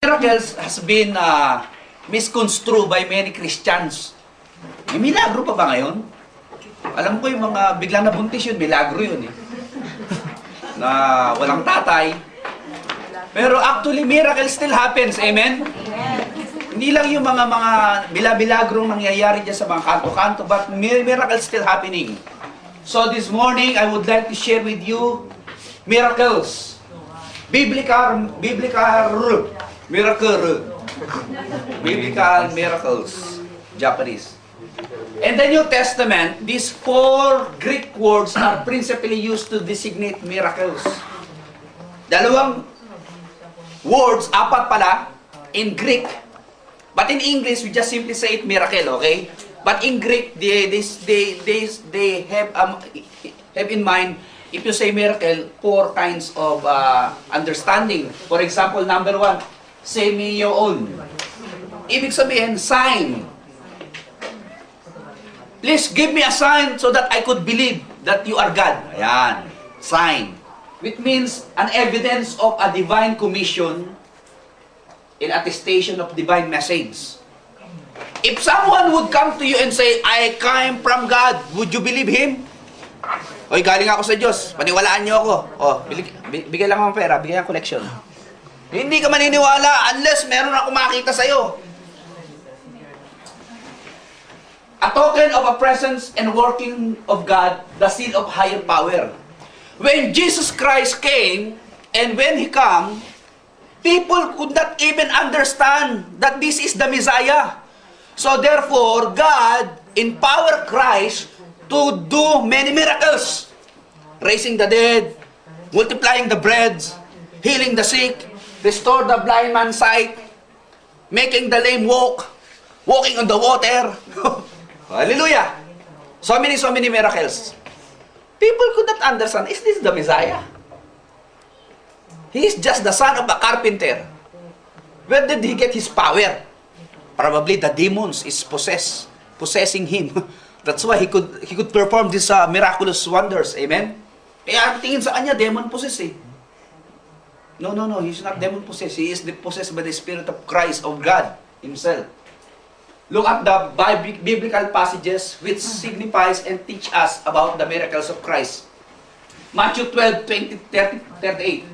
Miracles has been misconstrued by many Christians. May milagro pa ba ngayon? Alam ko yung mga biglang nabuntis yun, milagro yun eh. Na walang tatay. Pero actually, miracle still happens. Amen? Hindi lang yung mga milagrong nangyayari dyan sa mga kanto-kanto, but miracle still happening. So this morning, I would like to share with you miracles. Biblical miracles. Japanese. In the New Testament, these 4 Greek words are principally used to designate miracles. Dalawang words, 4 pala, in Greek. But in English, we just simply say it miracle, okay? But in Greek, they have in mind, if you say miracle, 4 kinds of understanding. For example, number 1, semeion. Ibig sabihin, sign. Please give me a sign so that I could believe that you are God. Ayan, sign. Which means an evidence of a divine commission in attestation of divine message. If someone would come to you and say, I came from God, would you believe him? Oy, galing ako sa Diyos, paniwalaan niyo ako. Oh, bigay lang akong pera, bigay ang collection. Hindi ka maniniwala unless meron ako makita sa'yo. A token of a presence and working of God, the seal of higher power. When Jesus Christ came, and when He came, people could not even understand that this is the Messiah. So therefore, God empowered Christ to do many miracles. Raising the dead, multiplying the breads, healing the sick, restore the blind man's sight, making the lame walk, walking on the water. Hallelujah! So many miracles. People could not understand, is this the Messiah? He is just the son of a carpenter. Where did he get his power? Probably the demons is possessing him. That's why he could perform these miraculous wonders. Amen? Kaya ang tingin sa kanya, demon possessed eh. No, he's not demon possessed. He is possessed by the Spirit of Christ, of God Himself. Look at the biblical passages which signifies and teach us about the miracles of Christ. Matthew 12, 20, 30, 38.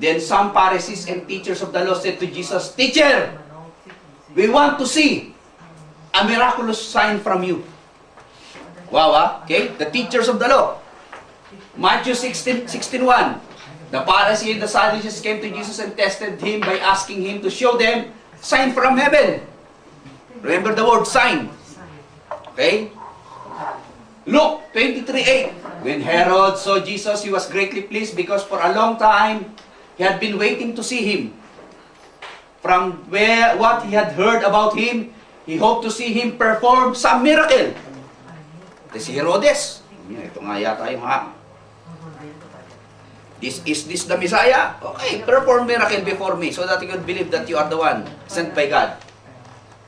Then some Pharisees and teachers of the law said to Jesus, Teacher, we want to see a miraculous sign from you. Wow, okay? The teachers of the law. Matthew 16:1. The Pharisees and the Sadducees came to Jesus and tested Him by asking Him to show them sign from heaven. Remember the word sign. Okay? Luke 23:8. When Herod saw Jesus, he was greatly pleased because for a long time he had been waiting to see him. From what he had heard about him, he hoped to see him perform some miracle. Ito si Herodes. Ito nga yata yung Is this the Messiah? Okay, perform miracle before me so that you could believe that you are the one sent by God.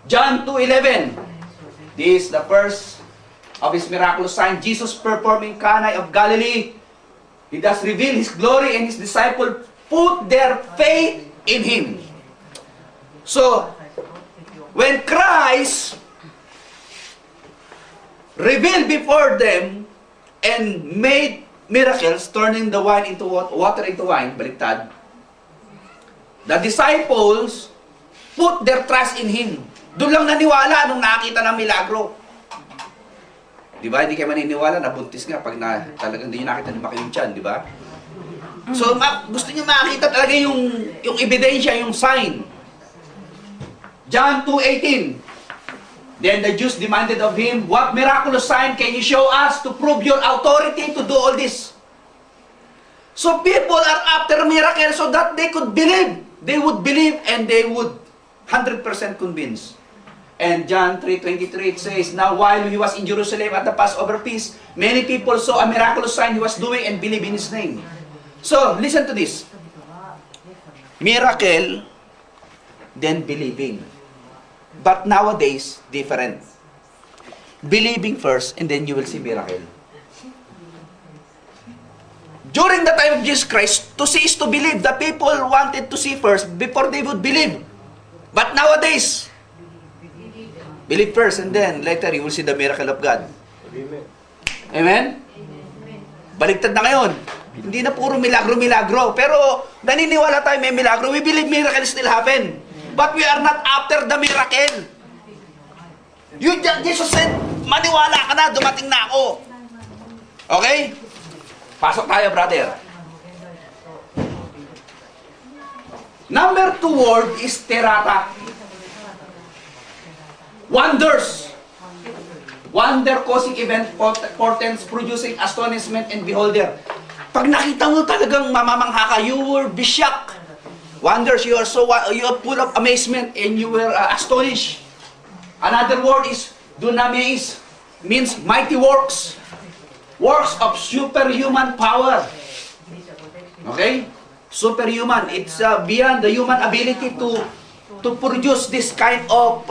John 2:11. This is the first of His miraculous sign. Jesus performed in Cana of Galilee. He does reveal His glory and His disciples put their faith in Him. So, when Christ revealed before them and made miracles, turning the wine into water into wine, baliktad, the disciples put their trust in Him. Doon lang naniwala nung nakita ng milagro. Di ba? Hindi kayo maniniwala, nabuntis nga pag talagang hindi nyo nakita ni Makiling Chan, di ba? So, gusto nyo makita talaga yung ebidensya, yung sign. John 2:18. Then the Jews demanded of Him, what miraculous sign can you show us to prove your authority to do all this? So people are after miracles so that they could believe. They would believe and they would 100% convince. And John 3:23 it says, now while He was in Jerusalem at the Passover feast, many people saw a miraculous sign He was doing and believed in His name. So, listen to this. Miracle, then believing. But nowadays, different. Believing first, and then you will see miracle. During the time of Jesus Christ, to see is to believe. The people wanted to see first before they would believe. But nowadays, believe first and then later you will see the miracle of God. Amen? Baliktad na ngayon. Hindi na puro milagro-milagro. Pero naniniwala tayo may milagro. We believe miracles still happen. But we are not after the miracle. Jesus said, maniwala ka na, dumating na ako. Okay? Pasok tayo, brother. Number 2 word is terata. Wonders. Wonder-causing event, portents, producing astonishment and beholder. Pag nakita mo talagang mamamangha ka, you will be shocked. Wonders, you are full of amazement and you were astonished. Another word is dunamis, means mighty works. Works of superhuman power. Okay? Superhuman. It's beyond the human ability to produce this kind of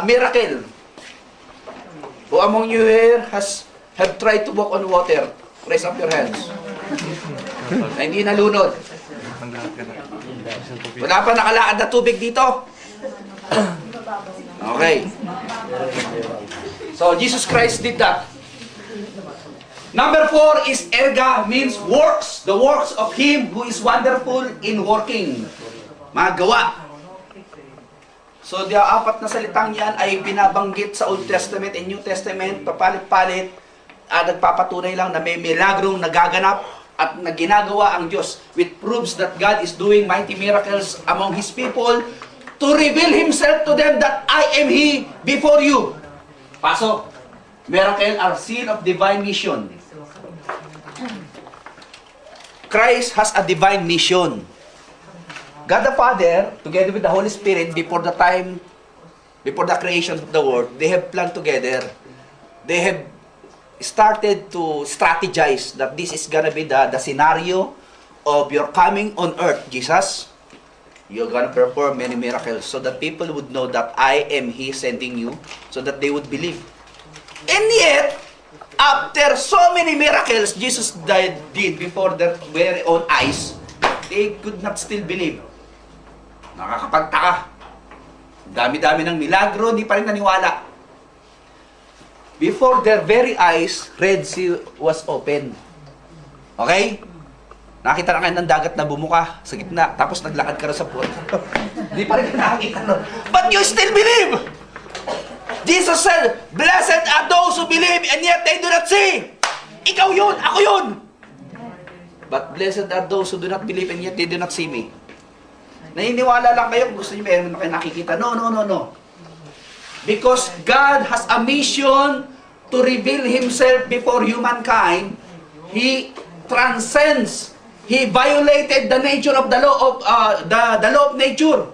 miracle. Who among you here have tried to walk on water? Raise up your hands. Na hindi nalunod. Wala pa nakalakad na tubig dito. Okay. So, Jesus Christ did that. Number 4 is erga, means works. The works of Him who is wonderful in working. Mga gawa. So, the 4 na salitang yan ay binabanggit sa Old Testament and New Testament, papalit-palit, nagpapatunay lang na may milagrong nagaganap at na ginagawa ang Diyos, which proves that God is doing mighty miracles among His people to reveal Himself to them that I am He before you. Pasok. Miracle are seal of divine mission. Christ has a divine mission. God the Father, together with the Holy Spirit, before the creation of the world, they have planned together. They have started to strategize that this is gonna be the scenario of your coming on earth, Jesus. You're gonna perform many miracles so that people would know that I am He sending you, so that they would believe. And yet, after so many miracles Jesus did before their very own eyes, they could not still believe. Nakakapagtaka. Dami-dami ng milagro, hindi pa rin naniwala. Before their very eyes, Red Sea was open. Okay? Nakita na kayo ng dagat na bumuka sa gitna, tapos naglakad ka rin sa puwet. Hindi pa rin nakakita nun. But you still believe! Jesus said, blessed are those who believe and yet they do not see. Ikaw yun, ako yun. But blessed are those who do not believe and yet they do not see me. Naniniwala lang kayo kung gusto niyo meron na kayo nakikita. No. Because God has a mission to reveal Himself before humankind. He transcends. He violated the nature of the law of the law of nature.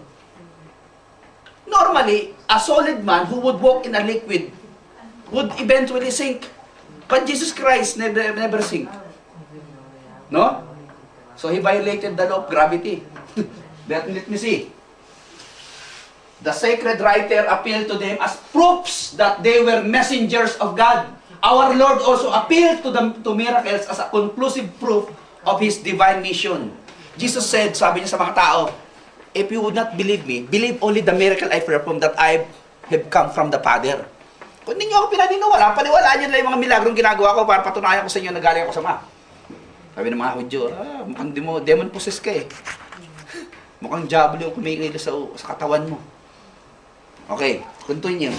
Normally, a solid man who would walk in a liquid would eventually sink. But Jesus Christ never sink. No? So He violated the law of gravity. Let me see. The sacred writer appealed to them as proofs that they were messengers of God. Our Lord also appealed to miracles as a conclusive proof of His divine mission. Jesus said, sabi niya sa mga tao, if you would not believe me, believe only the miracle I perform, that I have come from the Father. Kung hindi niyo ako pinaniniwala, paniwalaan niyo lang yung mga milagrong ginagawa ko para patunayan ko sa inyo na galing ako sa Ama. Sabi ng mga Hudyo, mukhang demon possessed ka eh. Mukhang diablo yung kumikilo sa katawan mo. Okay, continue.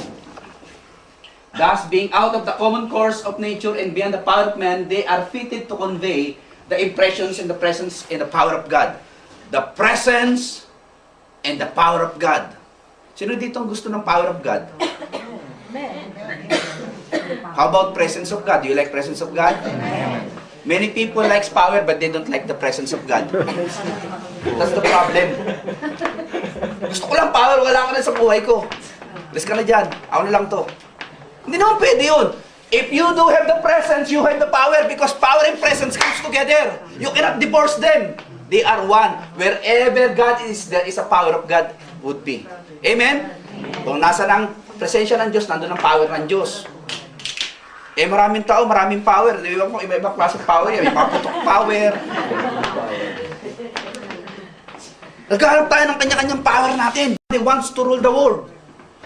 Thus, being out of the common course of nature and beyond the power of man, they are fitted to convey the impressions and the presence and the power of God. The presence and the power of God. Sino dito ang gusto ng power of God? How about presence of God? Do you like presence of God? Many people likes power but they don't like the presence of God. That's the problem. Gusto ko lang power, wala ka na sa buhay ko. Alis ka na dyan. Ako na lang to. Hindi naman pwede yun. If you do have the presence, you have the power because power and presence comes together. You cannot divorce them. They are one. Wherever God is, there is a power of God would be. Amen? Kung nasa ng presensya ng Diyos, nandun ang power ng Diyos. Eh, maraming tao, maraming power. Di ba po, iba-ibang klaseng power yan. May paputok power. Nagkaharap tayo ng kanya-kanyang power natin. He wants to rule the world.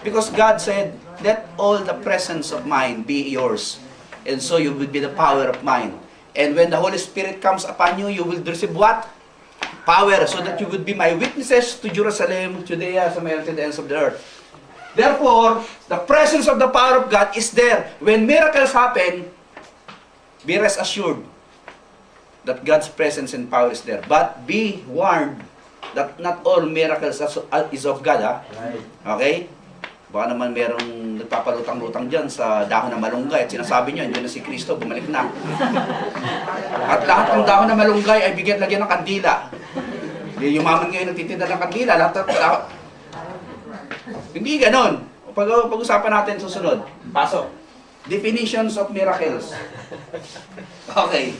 Because God said, let all the presence of mine be yours. And so you will be the power of mine. And when the Holy Spirit comes upon you, you will receive what? Power. So that you will be my witnesses to Jerusalem, Judea, Samaria, to the ends of the earth. Therefore, the presence of the power of God is there. When miracles happen, be rest assured that God's presence and power is there. But be warned that not all miracles is of God. Ha? Okay? Baka naman merong nagpapalutang-lutang dyan sa dahon ng malunggay at sinasabi nyo, yun na si Kristo, bumalik na. At lahat ng dahon ng malunggay ay bigyan lagyan ng kandila. Yumaman ngayon nagtitinda ng kandila, lahat. Hindi ganon. Pag-usapan natin susunod. Pasok. Definitions of miracles. Okay.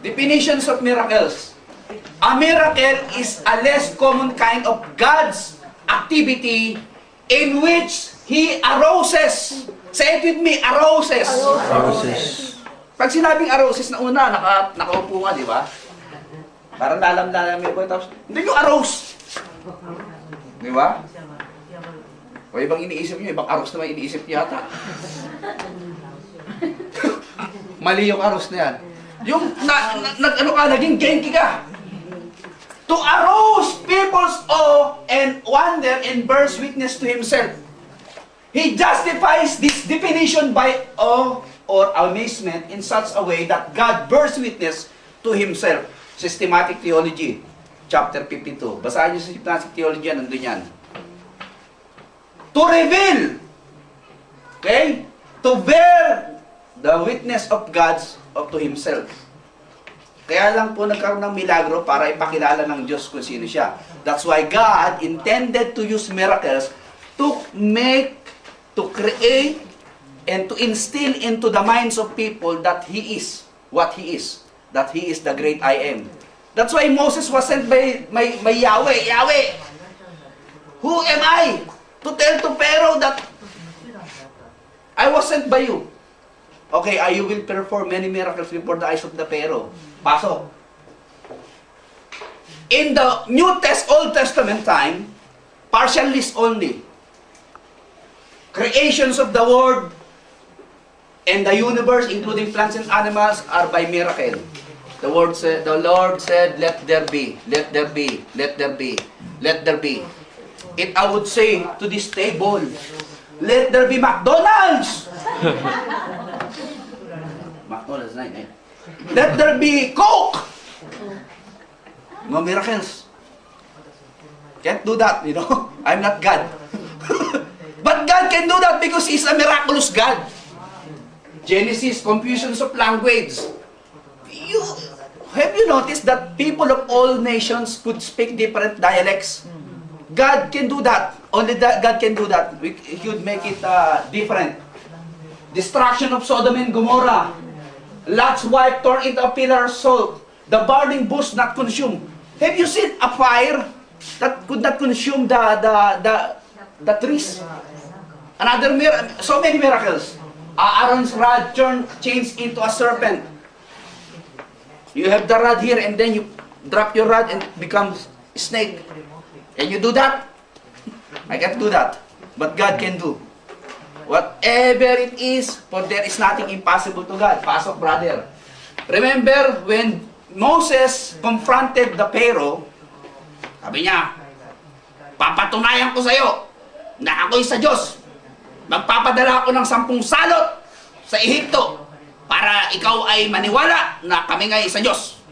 Definitions of miracles. A miracle is a less common kind of God's activity in which He aroses. Say it with me, aroses. Aroses. Pag sinabing aroses na una, nakaupo nga, di ba? Parang lalam-lalam yung tapos, hindi yung arose. Di ba? O ibang iniisip nyo, ibang arose naman iniisip nyo yata. Mali yung arose na yan. Yung, naging genki ka. To arouse people's awe and wonder and bears witness to Himself. He justifies this definition by awe or amazement in such a way that God bears witness to Himself. Systematic Theology, chapter 52. Basahin niyo sa Systematic Theology, nandun yan. To reveal, okay? To bear the witness of God's to Himself. Kaya lang po nagkaroon ng milagro para ipakilala ng Diyos kung sino siya. That's why God intended to use miracles to create, and to instill into the minds of people that He is what He is. That He is the great I am. That's why Moses was sent by Yahweh. Yahweh, who am I to tell to Pharaoh that I was sent by you? Okay, you will perform many miracles before the eyes of the Pharaoh. Pasok. In the Old Testament time, partial list only. Creations of the world and the universe, including plants and animals, are by miracle. The Lord said, let there be, let there be, let there be, let there be. If I would say to this table, let there be McDonald's. McDonald's, eh? Let there be Coke. No miracles. Can't do that, you know. I'm not God. But God can do that because He's a miraculous God. Genesis, confusions of language. Have you noticed that people of all nations could speak different dialects? God can do that. Only God can do that. He could make it different. Destruction of Sodom and Gomorrah. Lot's wife turned into a pillar of salt. The burning bush not consumed. Have you seen a fire that could not consume the trees? Another miracle. So many miracles. Aaron's rod changed into a serpent. You have the rod here and then you drop your rod and it becomes a snake. Can you do that? I can't do that. But God can do. Whatever it is, for there is nothing impossible to God. Pasok, brother. Remember when Moses confronted the Pharaoh, sabi niya, papatunayan ko sa iyo na ako'y sa Diyos. Magpapadala ako ng 10 salot sa Ehipto para ikaw ay maniwala na kami nga'y sa Diyos.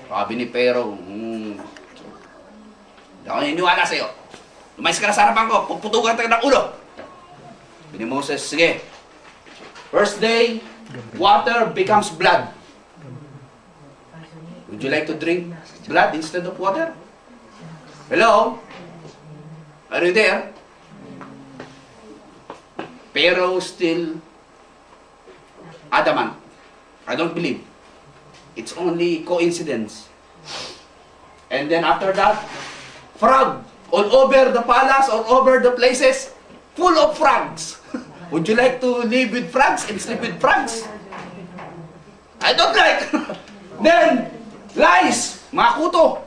Sabi ni Pharaoh, hindi ako naniniwala sa iyo. Lumayas ka na sa harapan ko, puputukan tayo ng ulo. Sabi ni Moses, sige. First day, water becomes blood. Would you like to drink blood instead of water? Hello? Are you there? Pharaoh still adamant. I don't believe. It's only coincidence. And then after that, frog all over the palace, all over the places, full of frogs. Would you like to live with frogs and sleep with frogs? I don't like. Then, lies, mga kuto.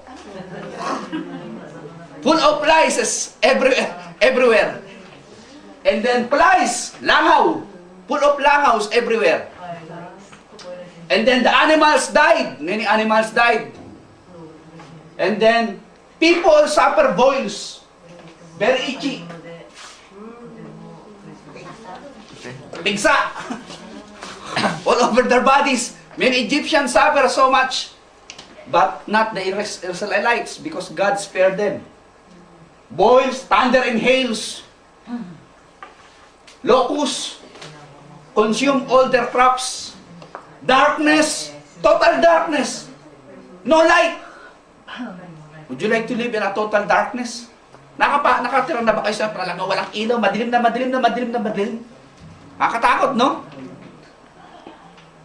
Full of lies is everywhere. And then flies, langaw. Full of langaws everywhere. And then the animals died. Many animals died. And then people suffer boils. Very itchy. Pigsa. All over their bodies. Many Egyptians suffer so much. But not the Israelites, because God spared them. Boils, thunder and hails. Locusts consume all their crops. Darkness, total darkness. No light. Would you like to live in a total darkness? Nakatira na ba kayo sa talaga walang ilaw, madilim na madilim na madilim na madilim? Nakakatakot, no?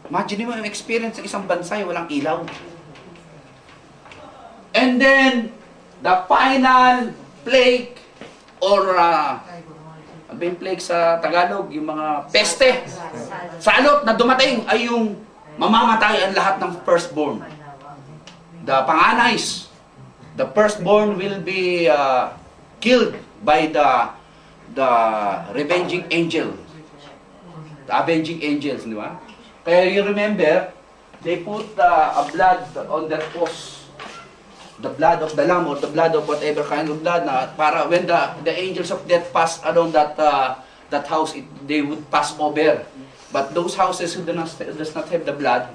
Imagine mo yung experience ng isang bansa yung walang ilaw. And then, the final plague, or, ano ba yung plague sa Tagalog? Yung mga peste, salot na dumating ay yung mamamatay ang lahat ng firstborn. The panganays, the firstborn will be killed by the revenging angel. The avenging angels, di ba? Kaya you remember, they put a blood on their post. The blood of the lamb or the blood of whatever kind of blood na para when the angels of death pass along that house, they would pass over. But those houses who does not have the blood,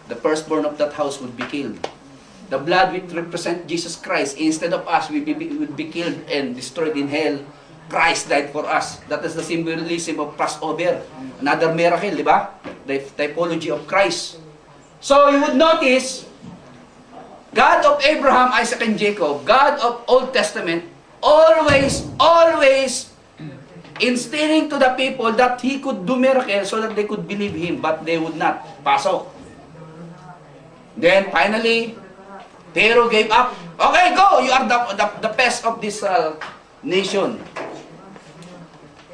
the firstborn of that house would be killed. The blood which represent Jesus Christ, instead of us, we would be killed and destroyed in hell. Christ died for us. That is the symbolism of Passover. Another miracle, di ba? The typology of Christ. So you would notice, God of Abraham, Isaac, and Jacob, God of Old Testament, always instilling to the people that He could do miracles so that they could believe Him, but they would not. Pasok. Then finally, Pharaoh gave up. Okay, go! You are the best of this nation.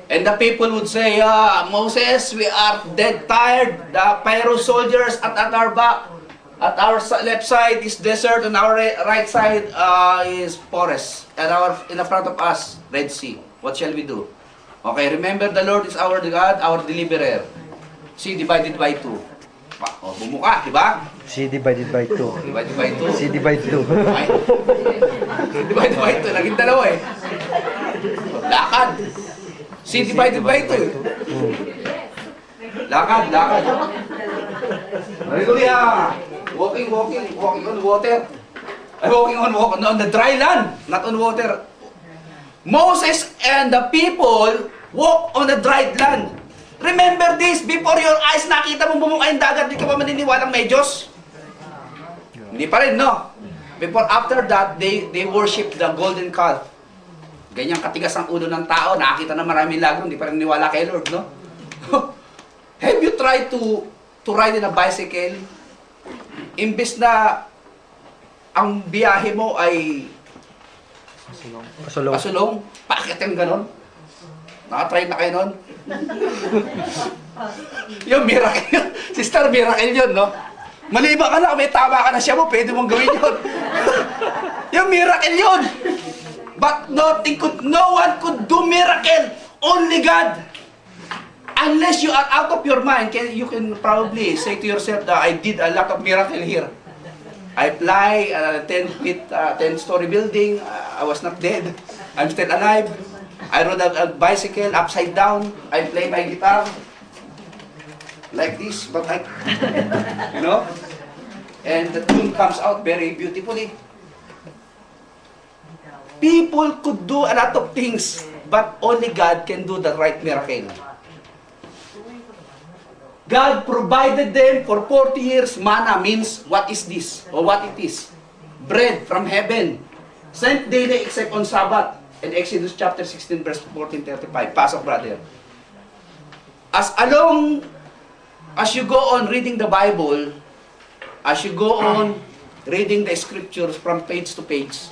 And the people would say, Moses, we are dead tired. The Pharaoh soldiers at our back, at our left side is desert, and our right side is forest. And in the front of us, Red Sea. What shall we do? Okay, remember the Lord is our God, our deliverer. Sea divided by two. O, bumuka, di ba? C divided by 2. Divided by two. C divided 2. Okay? Divided by two. Naging dalawa eh. Lakad. C divided by two. Lakad. Hallelujah. Walking on water. Walking on the dry land, not on water. Moses and the people walk on the dry land. Remember this, before your eyes, nakita mo bumuka yung dagat, di ka pa maniniwalang may Diyos? Hindi pa rin, no? After that, they worship the golden calf. Ganyang katigas ang ulo ng tao, nakita na maraming lago, hindi pa rin niwala kay Lord, no? Have you tried to ride in a bicycle? Imbes na ang biyahe mo ay pasulong, bakit yung ganon? Nakatry na kayo nun? Yung miracle yun. Sister, miracle yun, no? Maliba ka na, may tama ka na siya mo, pwede mong gawin yun. Yung miracle yun. But no one could do miracle. Only God. Unless you are out of your mind, you can probably say to yourself that I did a lot of miracle here. I fly 10-story building. I was not dead. I'm still alive. I rode a bicycle upside down. I play my guitar like this, but you know, and the tune comes out very beautifully. People could do a lot of things, but only God can do the right miracle. God provided them for 40 years. Manna means what is this or what it is. Bread from heaven, sent daily except on Sabbath. In Exodus chapter 16 verse 14-35. Pasok, brother. As you go on reading the Bible, as you go on reading the scriptures from page to page,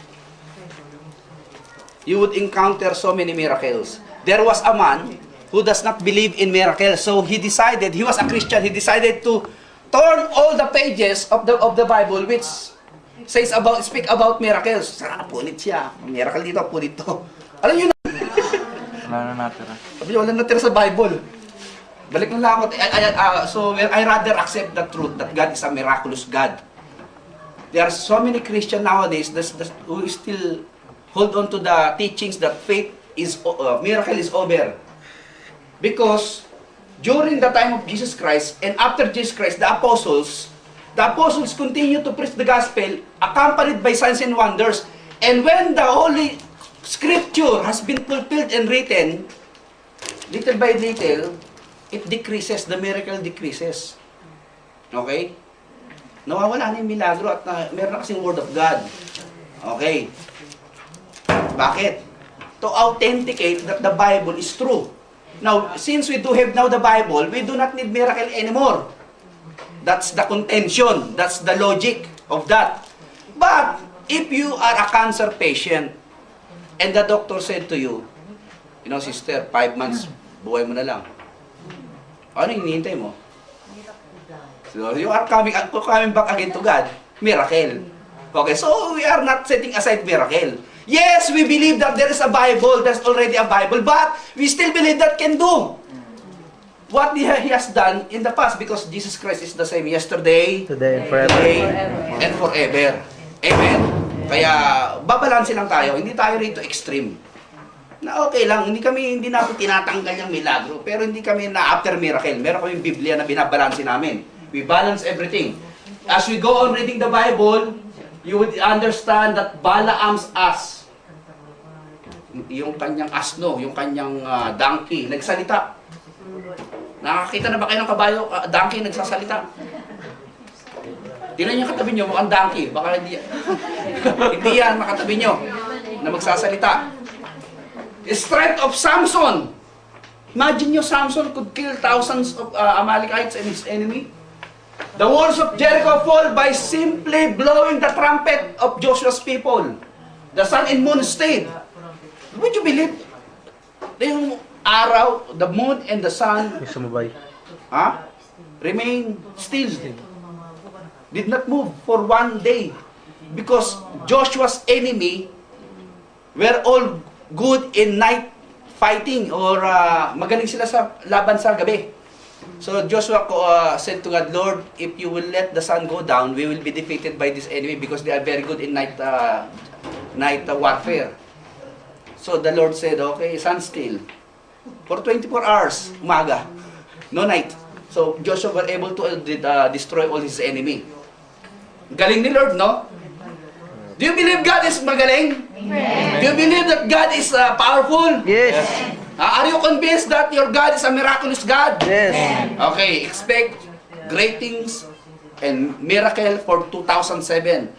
you would encounter so many miracles. There was a man who does not believe in miracles. So he was a Christian, he decided to turn all the pages of the Bible which speak about miracles. Sarap, punit siya. Miracle dito, punit to. Alam nyo na, Wala na natira. sabi niyo, wala natira sa Bible. Balik na lang ako. I rather accept the truth that God is a miraculous God. There are so many Christians nowadays who still hold on to the teachings that faith is miracle is over. Because during the time of Jesus Christ and after Jesus Christ, the apostles continue to preach the gospel accompanied by signs and wonders. And when the Holy Scripture has been fulfilled and written, little by little, it decreases, the miracle decreases. Okay? Nawawala na yung milagro at meron na kasing Word of God. Okay. Bakit? To authenticate that the Bible is true. Now, since we do have now the Bible, we do not need miracle anymore. That's the contention. That's the logic of that. But, if you are a cancer patient, and the doctor said to you, sister, 5 months, buhay mo na lang. Ano yung hinihintay mo? So, you are coming back again to God. Miracle. Okay, so we are not setting aside miracle. Yes, we believe that there is a Bible, there's already a Bible, but we still believe that can do what He has done in the past, because Jesus Christ is the same yesterday, Today and forever. today, and forever. Amen? Kaya, babalansin lang tayo. Hindi tayo rito extreme. Na okay lang, hindi natin tinatanggal yung milagro, pero hindi kami na after miracle. Meron kaming Biblia na binabalansin namin. We balance everything. As we go on reading the Bible, you would understand that Balaam's ass, yung kanyang asno, yung kanyang donkey, nagsalita. Nakakita na ba kayo ng kabayo, donkey nagsasalita? Tingnan niyo katabi niyo, mukhang donkey. Baka hindi hindi yan makatabi niyo na magsasalita. The strength of Samson. Imagine niyo, Samson could kill thousands of Amalekites and his enemy. The walls of Jericho fall by simply blowing the trumpet of Joshua's people. The sun and moon stayed. Would you believe? Yung araw, the moon and the sun, Yung sumabay. remain still. Did not move for 1 day. Because Joshua's enemy were all good in night fighting, or magaling sila sa laban sa gabi. So Joshua said to God, Lord, if you will let the sun go down, we will be defeated by this enemy because they are very good in night warfare. So the Lord said, okay, sun still. For 24 hours, umaga, no night. So Joshua were able to destroy all his enemy. Galing ni Lord, no? Do you believe God is magaling? Do you believe that God is powerful? Yes. Are you convinced that your God is a miraculous God? Yes. Okay, expect great things and miracle for 2007.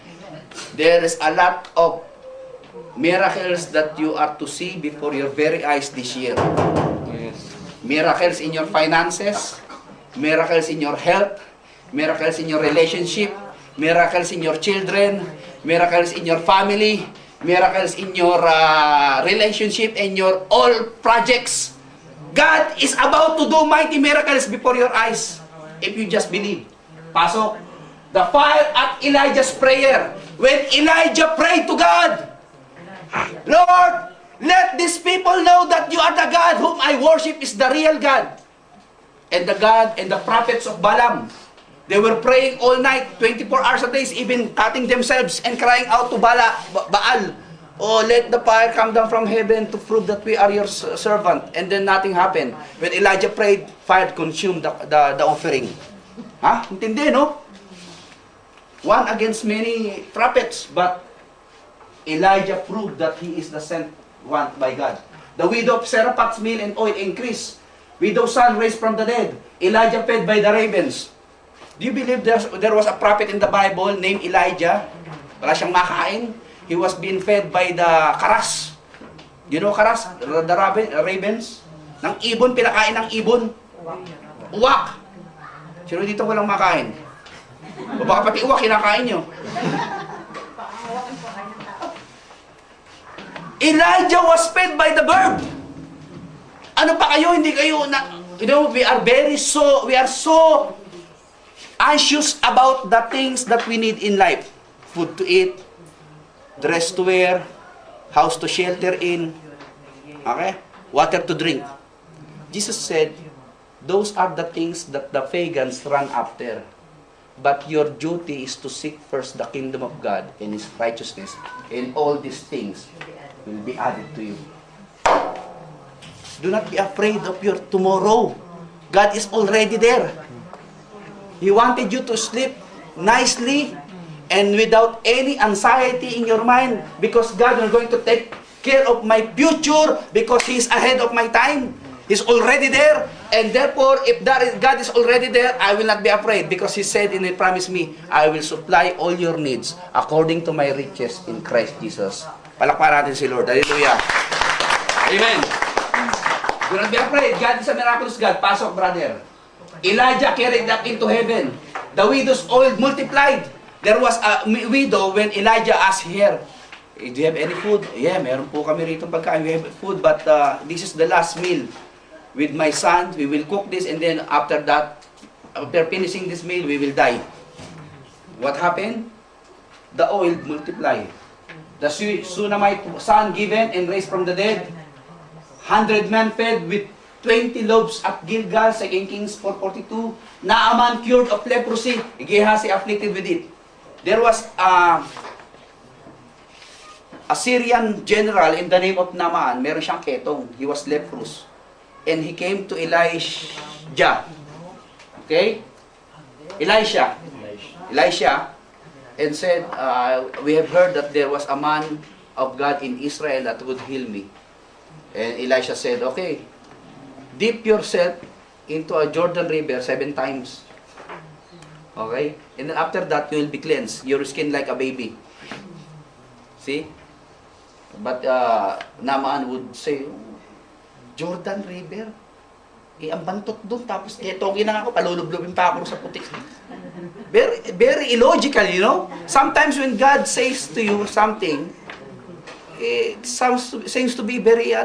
There is a lot of miracles that you are to see before your very eyes this year. Yes. Miracles in your finances, miracles in your health, miracles in your relationship, miracles in your children, miracles in your family, miracles in your relationship and your all projects. God is about to do mighty miracles before your eyes if you just believe. Pasok. The fire at Elijah's prayer. When Elijah prayed to God, Lord, let these people know that you are the God whom I worship is the real God. And the God and the prophets of Balaam, they were praying all night, 24 hours a day, even cutting themselves and crying out to Baal. Oh, let the fire come down from heaven to prove that we are your servant. And then nothing happened. When Elijah prayed, fire consumed the offering. Intindi, no? One against many prophets, but Elijah proved that he is the sent one by God. The widow of Seraphat's meal and oil increased. Widow's son raised from the dead. Elijah fed by the ravens. Do you believe there was a prophet in the Bible named Elijah? Wala siyang makain. He was being fed by the karas. You know karas? The ravens? Ng ibon, pinakain ng ibon. Uwak. Sino dito walang makain? O baka pati uwak, kinakain nyo. Elijah was fed by the bird. Ano pa kayo? Hindi kayo na, we are so anxious about the things that we need in life. Food to eat, dress to wear, house to shelter in, okay? Water to drink. Jesus said, those are the things that the pagans run after. But your duty is to seek first the kingdom of God and His righteousness, and all these things will be added to you. Do not be afraid of your tomorrow. God is already there. He wanted you to sleep nicely and without any anxiety in your mind, because God is going to take care of my future because He is ahead of my time. He's already there. And therefore, if God is already there, I will not be afraid, because He said and He promised me, I will supply all your needs according to my riches in Christ Jesus. Palakparan natin si Lord. Hallelujah. Amen. Do not be afraid. God is a miraculous God. Pasok, brother. Elijah carried up into heaven. The widow's oil multiplied. There was a widow when Elijah asked her, do you have any food? Yeah, meron po kami rito pagkain. We have food, but this is the last meal. With my son, we will cook this, and then after that, after finishing this meal, we will die. What happened? The oil multiplied. The Shunammite son given and raised from the dead. 100 men fed with 20 loaves at Gilgal, 2 Kings 4:42. Naaman cured of leprosy. Gehazi afflicted with it. There was a Syrian general in the name of Naaman. Meron siyang ketong. He was leprous. And he came to Elijah. Okay? Elisha. And said, we have heard that there was a man of God in Israel that would heal me. And Elisha said, okay, dip yourself into a Jordan River 7 times. Okay? And then after that, you will be cleansed. Your skin like a baby. See? But Naaman would say, Jordan River? Ang bantot doon, tapos tongin na ako, palulublubin pa ako sa putik. Very, very illogical, you know? Sometimes when God says to you something, it seems to be very,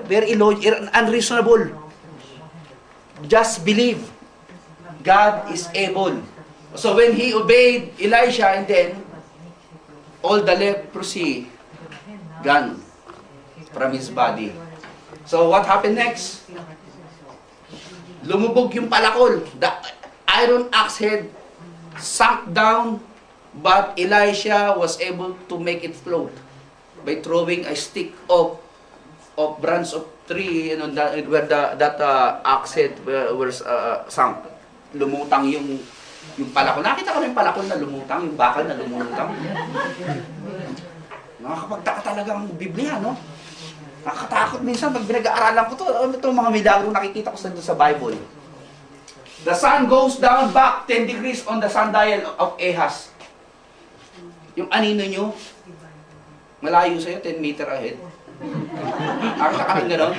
very illogical, unreasonable. Just believe. God is able. So when he obeyed Elisha, and then, all the leprosy gone from his body. So what happened next? Lumubog yung palakol. The iron axe head sank down, but Elisha was able to make it float by throwing a stick of branch of tree, where that axe head was sunk. Lumutang yung palakol. Nakita ko na yung palakol na lumutang, yung bakal na lumutang. Nakakapagtaka talaga ang Biblia, no? Nakakatakot minsan pag pinag-aaralan ko ito mga milagro nakikita ko sa Bible. The sun goes down back 10 degrees on the sundial of Ahaz. Yung anino nyo, malayo sa'yo, 10 meter ahead. Nakakita ka rin gano'n?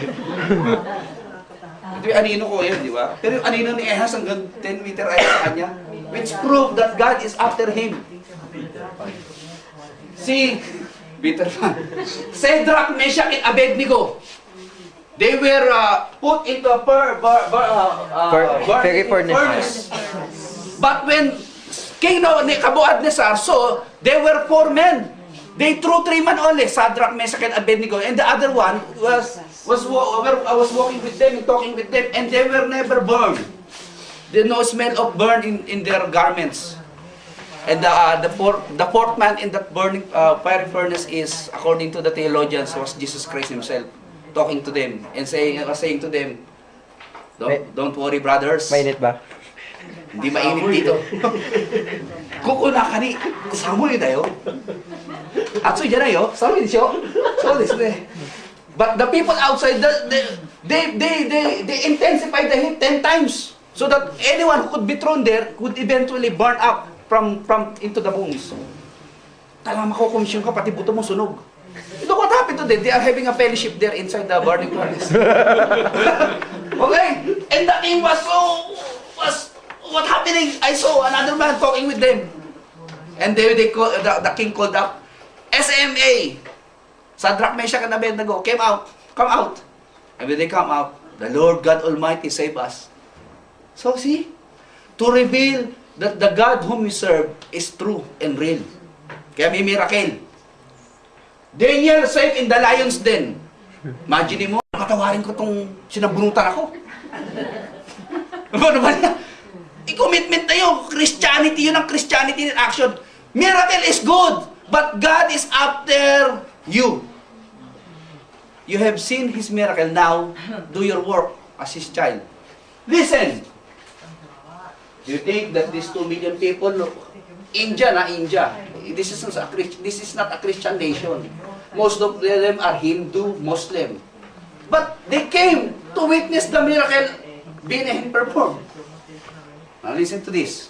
Ito yung anino ko yun, di ba? Pero yung anino ni Ahaz hanggang 10 meter ahead sa kanya, which prove that God is after him. See, bitter fan. Shadrach, Meshach, and Abednego. They were put into a Very furnace. But when King Nebuchadnezzar saw, they were 4 men. They threw 3 men only, Shadrach, Meshach, and Abednego, and the other one was walking with them and talking with them, and they were never burned. There no smell of burn in their garments. And the fourth man in that burning fiery furnace is, according to the theologians, was Jesus Christ Himself, talking to them and saying to them, don't worry, brothers. Mainit ba? Hindi mainit dito. Kukuna ka ni, samoy na yo. Atsuy dyan na yo, samoy di siyo. So this way. But the people outside, they intensify the heat 10 times, so that anyone who could be thrown there could eventually burn up from into the bones. Talagang makukomisyon ka, pati buto mo sunog. Look what happened to them. They are having a fellowship there inside the burning furnace. Okay? And the king was what happening? I saw another man talking with them. And the king called up, SMA, Shadrach, Meshach, and Abednego, come out. And when they come out, The Lord God Almighty save us. So see, to reveal that the God whom we serve is true and real. Kaya may miracle. Daniel safe in the lion's den. Imagine mo, katawarin ko tong sinabunutan ako. Ano naman yan? I-commitment tayo. Christianity, yun ang Christianity in action. Miracle is good, but God is after you. You have seen His miracle, now do your work as His child. Listen! You think that these 2 million people, India, this is not a Christian nation. Most of them are Hindu, Muslim. But they came to witness the miracle being performed. Now listen to this.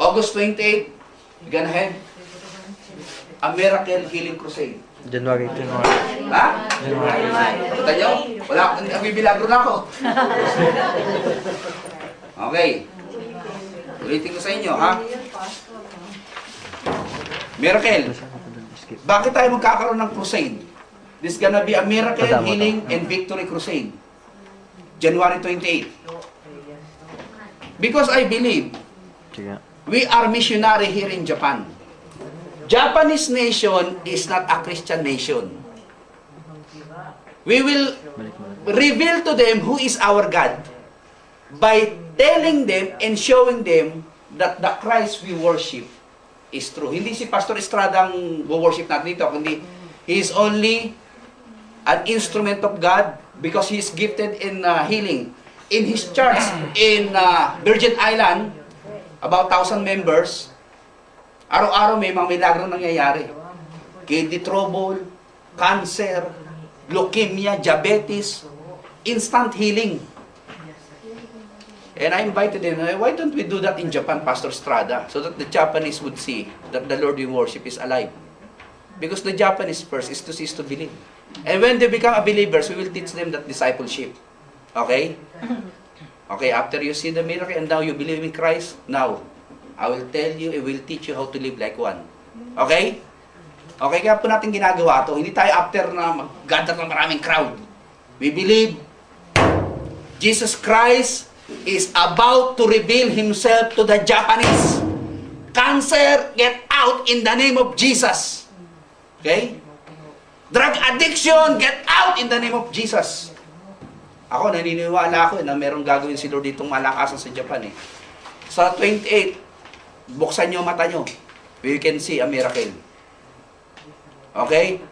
August 28, we're gonna have a miracle healing crusade. January 2. Ha? Kita nyo? Wala akong nabibilagro na ako. Okay. Ulitin ko sa inyo, ha? Miracle. Bakit tayo magkakaroon ng crusade? This is gonna be a miracle, healing, and victory crusade. January 28. Because I believe we are missionary here in Japan. Japanese nation is not a Christian nation. We will reveal to them who is our God by telling them and showing them that the Christ we worship is true. Hindi si Pastor Estrada ang worship natin dito, kundi he is only an instrument of God because he is gifted in healing. In his church in Virgin Island, about 1,000 members, araw-araw may mga milagro nangyayari. Kidney trouble, cancer, leukemia, diabetes, instant healing. And I invited them, why don't we do that in Japan, Pastor Estrada, so that the Japanese would see that the Lord we worship is alive. Because the Japanese first is to see, is to believe. And when they become a believers, we will teach them that discipleship. Okay? Okay, after you see the miracle and now you believe in Christ, now, I will tell you, I will teach you how to live like one. Okay? Okay, kaya po natin ginagawa to. Hindi tayo after na mag-gather ng maraming crowd. We believe Jesus Christ is about to reveal Himself to the Japanese. Cancer, get out in the name of Jesus. Okay? Drug addiction, get out in the name of Jesus. Ako, naniniwala ako na merong gagawin si Lord ditong malakasan sa Japan eh. Sa 28, buksan nyo mata nyo. We can see a miracle. Okay?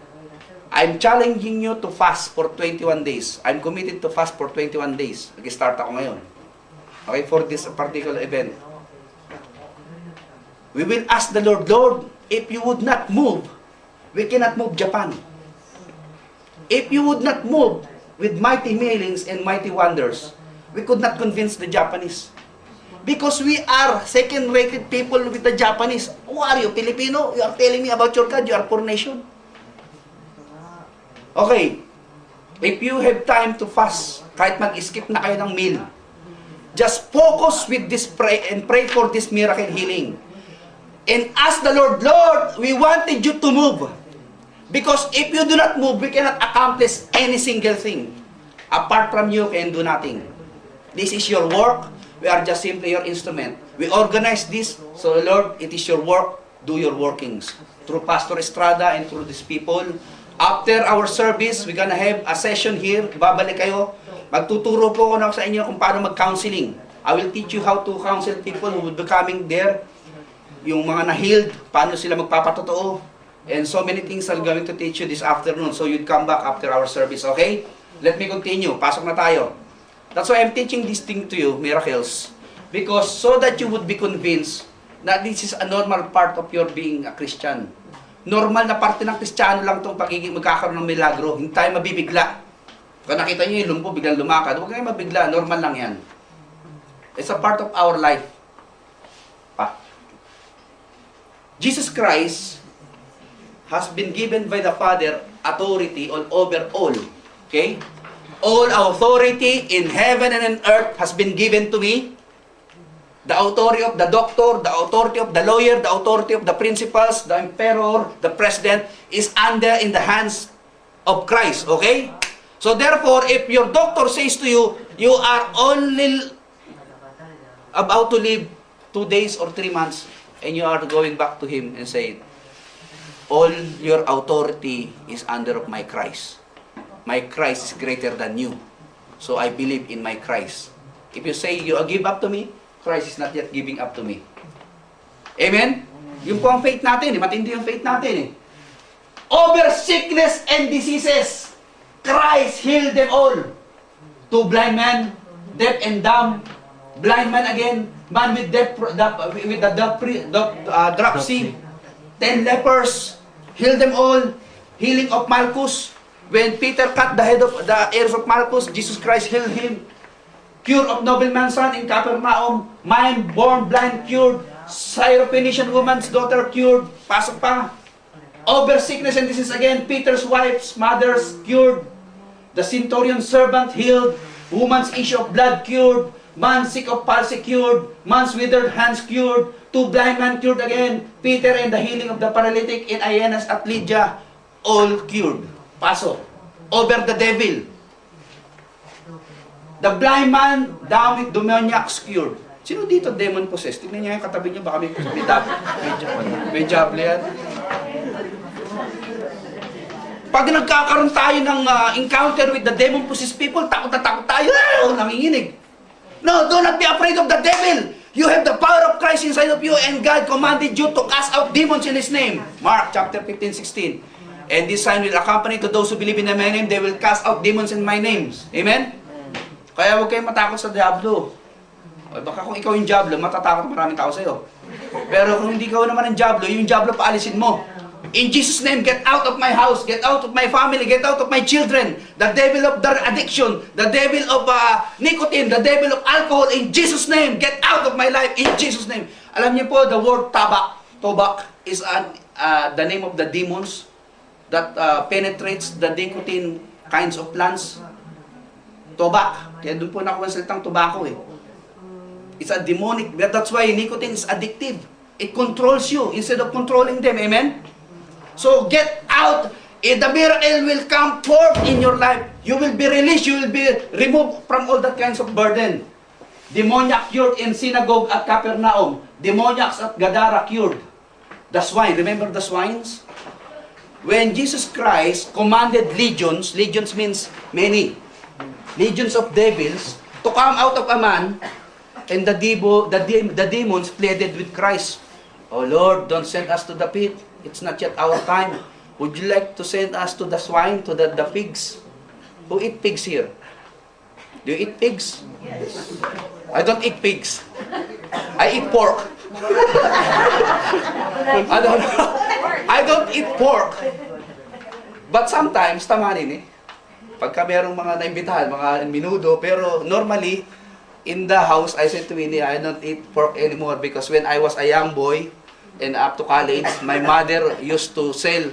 I'm challenging you to fast for 21 days. I'm committed to fast for 21 days. Nag-start ako ngayon. Okay, for this particular event. We will ask the Lord, Lord, if you would not move, we cannot move Japan. If you would not move with mighty healings and mighty wonders, we could not convince the Japanese. Because we are second-rated people with the Japanese. Who are you, Filipino? You are telling me about your God. You are poor nation. Okay. If you have time to fast, kahit mag-skip na kayo ng meal, just focus with this pray and pray for this miracle healing. And ask the Lord, Lord, we wanted you to move. Because if you do not move, we cannot accomplish any single thing. Apart from you, can do nothing. This is your work. We are just simply your instrument. We organize this. So, Lord, it is your work. Do your workings. Through Pastor Estrada and through these people. After our service, we're gonna have a session here. Babalik kayo. Magtuturo po ako sa inyo kung paano mag-counseling. I will teach you how to counsel people who will be coming there. Yung mga na-healed, paano sila magpapatotoo. And so many things I'm going to teach you this afternoon. So you'd come back after our service, okay? Let me continue. Pasok na tayo. That's why I'm teaching this thing to you, miracles. Because so that you would be convinced that this is a normal part of your being a Christian. Normal na parte ng Kristiyano lang itong pagiging magkakaroon ng milagro. Hindi tayo mabibigla. Kung nakita nyo yung lumpo, biglang lumakad, huwag kayo mabigla. Normal lang yan. It's a part of our life. Jesus Christ has been given by the Father authority all over all. Okay? All authority in heaven and in earth has been given to me. The authority of the doctor, the authority of the lawyer, the authority of the principals, the emperor, the president is under in the hands of Christ. Okay? So therefore, if your doctor says to you, you are only about to live 2 days or 3 months, and you are going back to him and say, all your authority is under of my Christ. My Christ is greater than you. So I believe in my Christ. If you say you give up to me, Christ is not yet giving up to me. Amen? Yung po ang faith natin, matindi yung faith natin. Over sickness and diseases, Christ healed them all. 2 blind men, deaf and dumb, blind man again, man with the dropsy, 10 lepers, healed them all. Healing of Malchus. When Peter cut the head of the ears of Malchus, Jesus Christ healed him. Cure of nobleman's son in Capernaum. Man born blind cured. Syrophoenician woman's daughter cured. Pasok pa. Over sickness and disease again. Peter's wife's mother's cured. The centurion's servant healed. Woman's issue of blood cured. Man sick of palsy cured. Man's withered hands cured. 2 blind men cured again. Peter and the healing of the paralytic in Aeneas at Lydia. All cured. Pasok. Over the devil. The blind man down with demoniacs cured. Sino dito demon possessed? Tignan niya yung katabi niya. Baka may jable yan. Pag nagkakaroon tayo ng encounter with the demon-possessed people, takot na takot tayo. Nanginginig. No, do not be afraid of the devil. You have the power of Christ inside of you, and God commanded you to cast out demons in His name. Mark chapter 15:16. And this sign will accompany to those who believe in my name. They will cast out demons in my name. Amen? Kaya huwag kayong matakot sa diablo. O, baka kung ikaw yung diablo, matatakot maraming tao sa'yo. Pero kung hindi ka naman ang diablo, yung diablo paalisin mo. In Jesus' name, get out of my house, get out of my family, get out of my children. The devil of drug addiction, the devil of nicotine, the devil of alcohol, in Jesus' name, get out of my life, in Jesus' name. Alam niyo po, the word tobak is the name of the demons that penetrates the nicotine kinds of plants. Tobak. Kaya doon po nakuha ang salitang tobacco eh. It's a demonic, that's why nicotine is addictive. It controls you instead of controlling them. Amen? So get out. The miracle will come forth in your life. You will be released. You will be removed from all that kinds of burden. Demoniac cured in synagogue at Capernaum. Demoniacs at Gadara cured. The swine. Remember the swines? When Jesus Christ commanded legions means many. Legions of devils to come out of a man, and the demons pleaded with Christ. Oh Lord, don't send us to the pit. It's not yet our time. Would you like to send us to the swine, to the pigs? Who eat pigs here? Do you eat pigs? Yes. I don't eat pigs. I eat pork. I don't eat pork. But sometimes, tamanin eh. Pagka merong mga naimbitahan, mga minudo, pero normally, in the house, I said to Winnie, I don't eat pork anymore because when I was a young boy, and up to college, my mother used to sell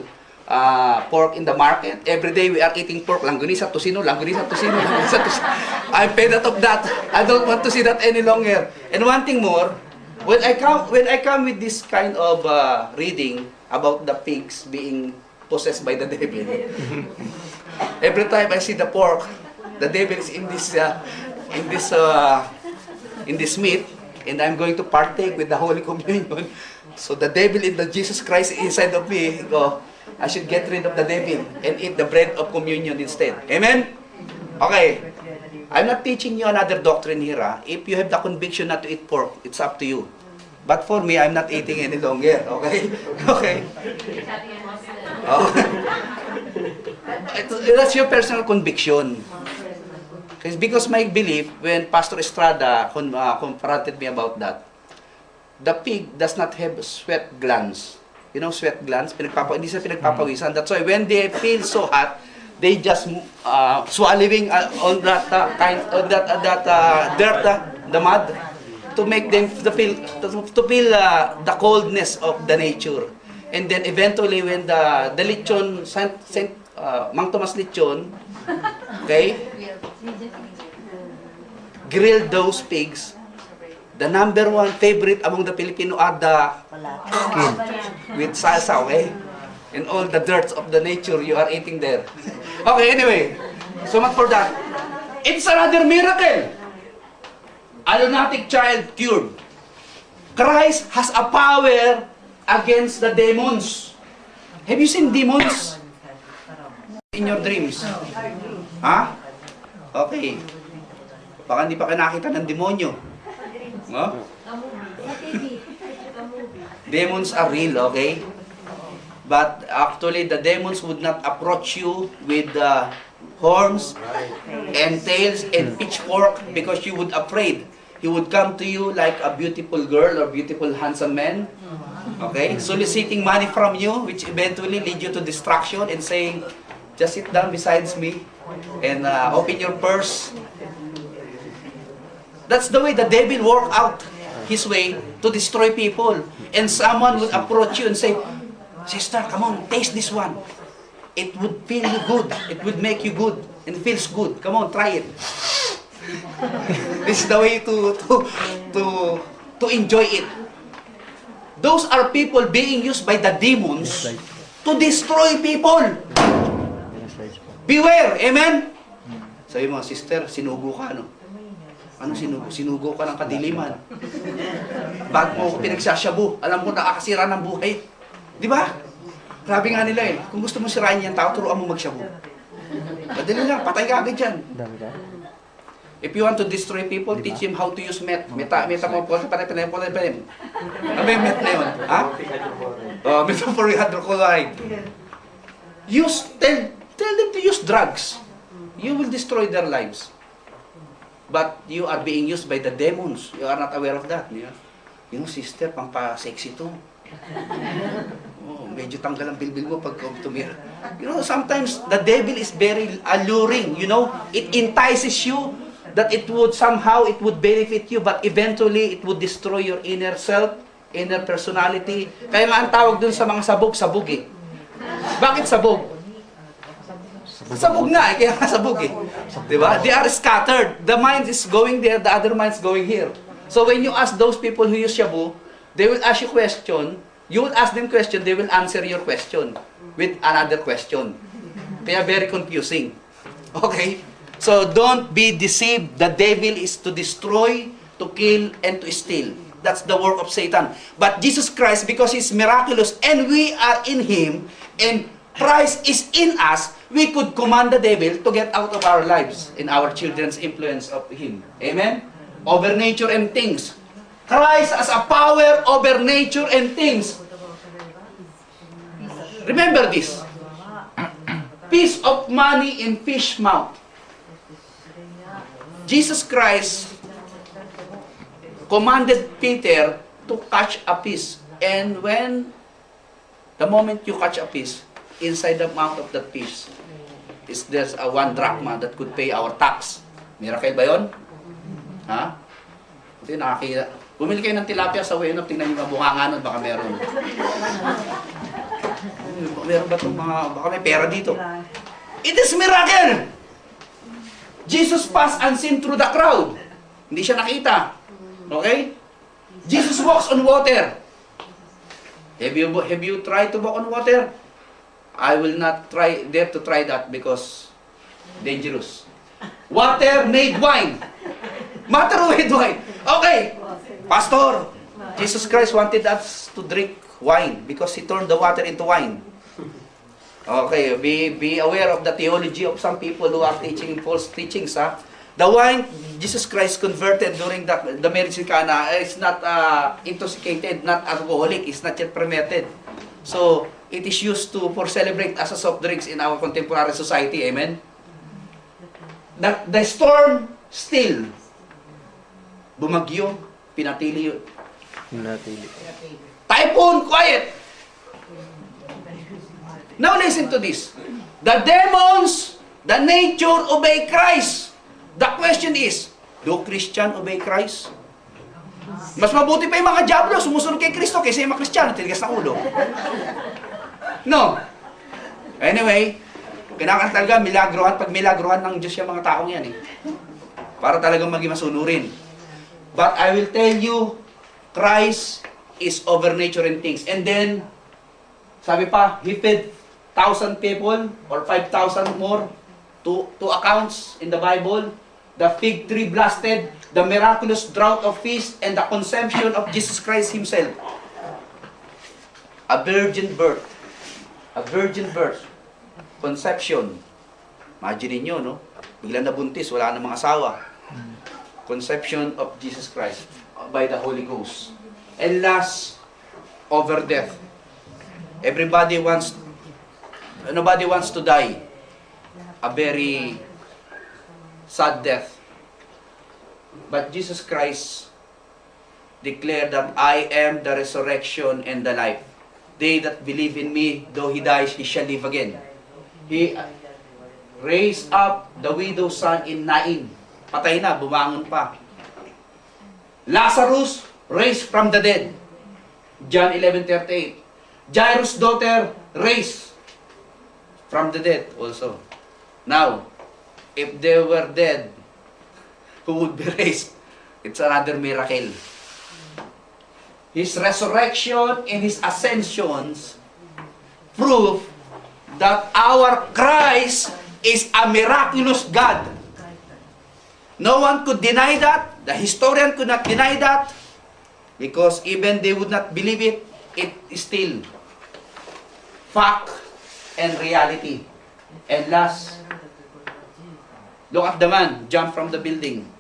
pork in the market. Every day we are eating pork. Langganisa, tosino, langganisa, tosino, langganisa, tosino. I'm fed up of that. I don't want to see that any longer. And one thing more, when I come with this kind of reading about the pigs being possessed by the devil, every time I see the pork, the devil is in this meat, and I'm going to partake with the Holy Communion. So the devil in the Jesus Christ inside of me, I should get rid of the devil and eat the bread of communion instead. Amen? Okay. I'm not teaching you another doctrine here. If you have the conviction not to eat pork, it's up to you. But for me, I'm not eating any longer. Okay? Okay. Oh. That's your personal conviction. Because my belief, when Pastor Estrada confronted me about that, the pig does not have sweat glands. You know sweat glands? Hindi sila pinagpapawisan. That's why when they feel so hot, they just swallowing on that dirt, the mud, to make them to feel the coldness of the nature. And then eventually, when the lechon, Mang Tomas lechon, okay, grilled those pigs, the number one favorite among the Filipino are the skin with salsa, okay? And all the dirt of the nature you are eating there. Okay, anyway. So much for that. It's another miracle. A lunatic child cured. Christ has a power against the demons. Have you seen demons in your dreams? Ha? Okay. Baka hindi pa kayo nakita ng demonyo. No? Demons are real, okay? But actually, the demons would not approach you with horns and tails and pitchfork because you would afraid. He would come to you like a beautiful girl or beautiful handsome man, okay? Soliciting money from you, which eventually lead you to destruction and saying, just sit down beside me and open your purse. That's the way the devil work out his way to destroy people. And someone would approach you and say, sister, come on, taste this one. It would feel you good. It would make you good and feels good. Come on, try it. This is the way to enjoy it. Those are people being used by the demons to destroy people. Beware, amen? Sabi mo, sister, sinugo ka, no? Ano sinugo? Sinugo ka ng kadiliman. Bago mo ako pinagsasyabu, alam mo, nakakasira ng buhay. Di ba? Grabe nga nila eh. Kung gusto mo sirain yan tao, turuan mo magsyabu. Madali lang, patay ka agad dyan. If you want to destroy people, teach him how to use met. Ano yung met na yun? Ha? Methylphenol hydrochloride. Tell them to use drugs. You will destroy their lives. But you are being used by the demons. You are not aware of that. You know, sister, pampa-sexy to. Oh, medyo tanggal ang bilbil mo pag tumira. You know, sometimes the devil is very alluring. You know, it entices you that it would benefit you, but eventually it would destroy your inner self, inner personality. Kaya nga ang tawag dun sa mga sabog eh. Bakit sabog? Sabog nga eh, kaya nga sabog eh. Diba? They are scattered. The mind is going there, the other mind is going here. So when you ask those people who use shabu, they will ask you question, you will ask them question, they will answer your question with another question. Kaya very confusing. Okay? So don't be deceived. The devil is to destroy, to kill, and to steal. That's the work of Satan. But Jesus Christ, because He's miraculous, and we are in Him, and Christ is in us, we could command the devil to get out of our lives in our children's influence of Him. Amen? Over nature and things. Christ has a power over nature and things. Remember this. Piece of money in fish mouth. Jesus Christ commanded Peter to catch a fish. And when the moment you catch a fish, inside the mouth of that fish is there's a 1 drachma that could pay our tax. Miracle ba yun? Ha? Ito yung nakakita. Bumili kayo ng tilapia sa Ueno, tingnan yung mabunganga nun, baka meron. Meron ba itong mga, baka may pera dito. It is miracle! Jesus passed unseen through the crowd. Hindi siya nakita. Okay? Jesus walks on water. Have you tried to walk on water? I will not dare to try that because dangerous. Water made wine. Water made wine. Okay. Pastor, Jesus Christ wanted us to drink wine because He turned the water into wine. Okay, be aware of the theology of some people who are teaching false teachings. The wine Jesus Christ converted during the marriage in Cana is not intoxicated, not alcoholic, it's not yet fermented. So, it is used for celebrate as a soft drinks in our contemporary society. Amen? The storm still. Bumagyo, pinatili yun. Typhoon, quiet. Now listen to this. The demons, the nature obey Christ. The question is, do Christian obey Christ? Mas mabuti pa yung mga diablo sumusunod kay Kristo kaysa yung mga Kristiyano tinigas ng ulo. No. Anyway, kailangan talaga milagrohan. Pag milagrohan ng Diyos yung mga taong yan eh. Para talagang maging masunurin. But I will tell you, Christ is over nature and things. And then, sabi pa, He fed 5,000 people or 5,000 more, two accounts in the Bible. The fig tree blasted, the miraculous drought of fish, and the conception of Jesus Christ Himself. A virgin birth. A virgin birth. Conception. Imagine niyo, no? Biglang nabuntis, wala namang asawa. Conception of Jesus Christ by the Holy Ghost. And last, over death. Nobody wants to die. A very sad death. But Jesus Christ declared that I am the resurrection and the life. They that believe in me, though he dies, he shall live again. He raised up the widow's son in Nain. Patay na, bumangon pa. Lazarus raised from the dead. John 11:38. Jairus' daughter raised from the dead also. Now, if they were dead, who would be raised? It's another miracle. His resurrection and His ascensions prove that our Christ is a miraculous God. No one could deny that. The historian could not deny that. Because even they would not believe it, it is still fact and reality. And last, look at the man, jump from the building.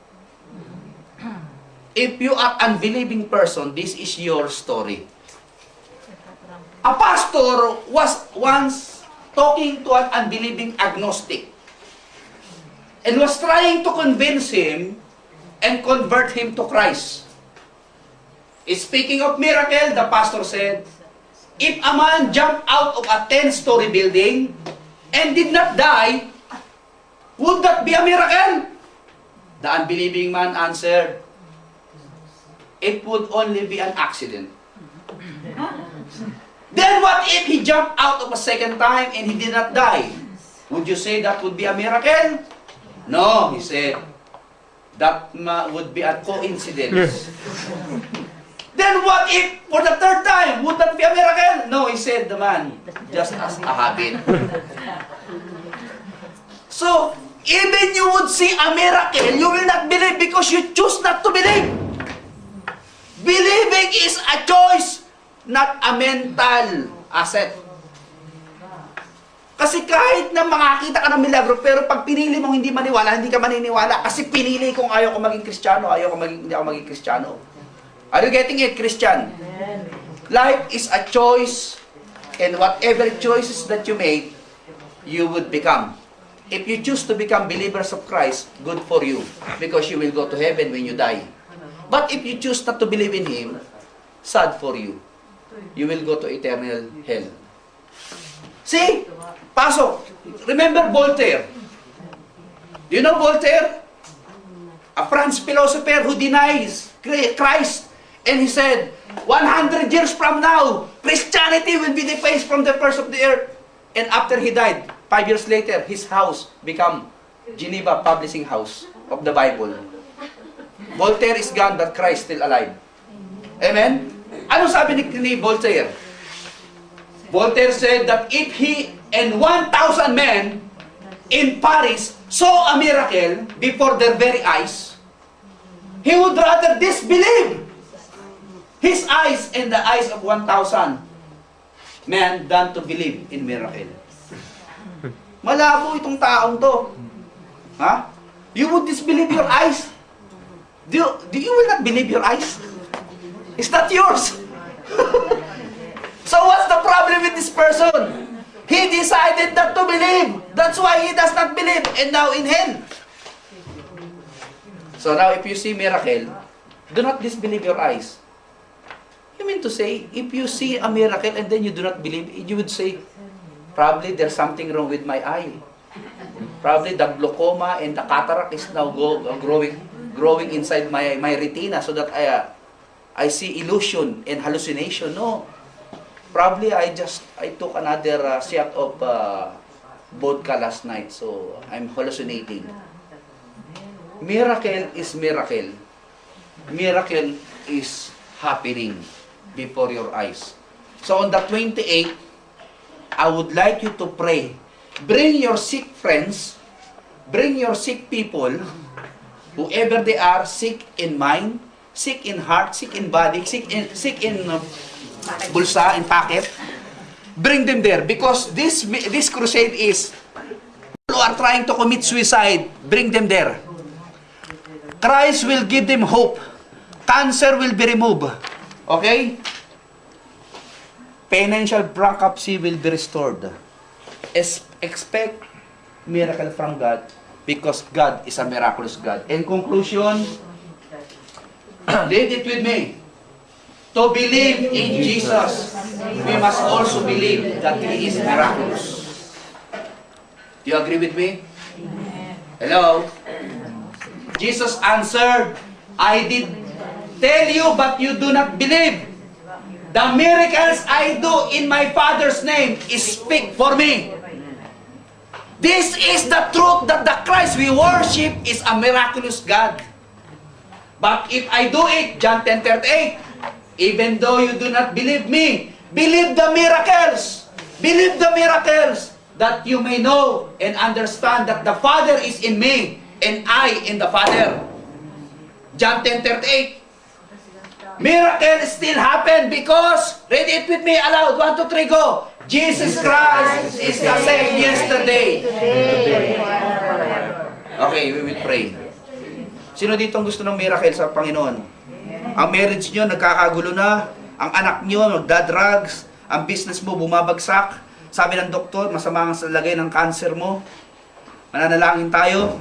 If you are unbelieving person, this is your story. A pastor was once talking to an unbelieving agnostic and was trying to convince him and convert him to Christ. Speaking of miracle, the pastor said, if a man jumped out of a 10-story building and did not die, would that be a miracle? The unbelieving man answered, it would only be an accident. Then what if he jumped out of a second time and he did not die? Would you say that would be a miracle? No, he said, that would be a coincidence. Then what if for the third time, would that be a miracle? No, he said, the man, just as a habit. So, even you would see a miracle, you will not believe because you choose not to believe. Believing is a choice, not a mental asset. Kasi kahit na makakita ka ng milagro, pero pag pinili mong hindi maniwala, hindi ka maniniwala. Kasi pinili kong ayaw ko maging Kristiyano, hindi ako maging Kristiyano. Are you getting it, Christian? Life is a choice, and whatever choices that you made, you would become. If you choose to become believers of Christ, good for you, because you will go to heaven when you die. But if you choose not to believe in Him, sad for you. You will go to eternal hell. See? Pasok. Remember Voltaire. Do you know Voltaire? A French philosopher who denies Christ. And he said, 100 years from now, Christianity will be defaced from the face of the earth. And after he died, 5 years later, his house became Geneva Publishing House of the Bible. Voltaire is gone, but Christ still alive. Amen? Ano sabi ni Voltaire? Voltaire said that if he and 1,000 men in Paris saw a miracle before their very eyes, he would rather disbelieve his eyes and the eyes of 1,000 men than to believe in miracle. Malabo itong taong to. Ha? You would disbelieve your eyes? Do you will not believe your eyes? It's not yours. So what's the problem with this person? He decided not to believe. That's why he does not believe and now in hell. So now if you see miracle, do not disbelieve your eyes. You mean to say, if you see a miracle and then you do not believe, you would say, probably there's something wrong with my eye. Probably the glaucoma and the cataract is now growing inside my retina so that I see illusion and hallucination. No. Probably I took another shot of vodka last night, so I'm hallucinating. Miracle is miracle. Miracle is happening before your eyes. So on the 28th I would like you to pray. Bring your sick friends, bring your sick people, whoever they are, sick in mind, sick in heart, sick in body, sick in bulsa, in pocket. Bring them there because this crusade is people who are trying to commit suicide. Bring them there. Christ will give them hope. Cancer will be removed. Okay? Financial bankruptcy will be restored. Expect miracle from God because God is a miraculous God. In conclusion, read it with me. To believe in Jesus, we must also believe that He is miraculous. Do you agree with me? Hello? Jesus answered, I did tell you, but you do not believe. The miracles I do in my Father's name speak for me. This is the truth that the Christ we worship is a miraculous God. But if I do it, John 10:38, even though you do not believe me, believe the miracles. Believe the miracles that you may know and understand that the Father is in me and I in the Father. John 10:38. Miracles still happen because, read it with me aloud, 1, 2, 3, go. Jesus Christ is the same yesterday. Okay, we will pray. Sino dito ang gusto ng miracle sa Panginoon? Ang marriage nyo nagkakagulo na, ang anak nyo nagda-drugs, ang business mo bumabagsak, sabi ng doktor, masama ang lagay ng cancer mo. Mananalangin tayo.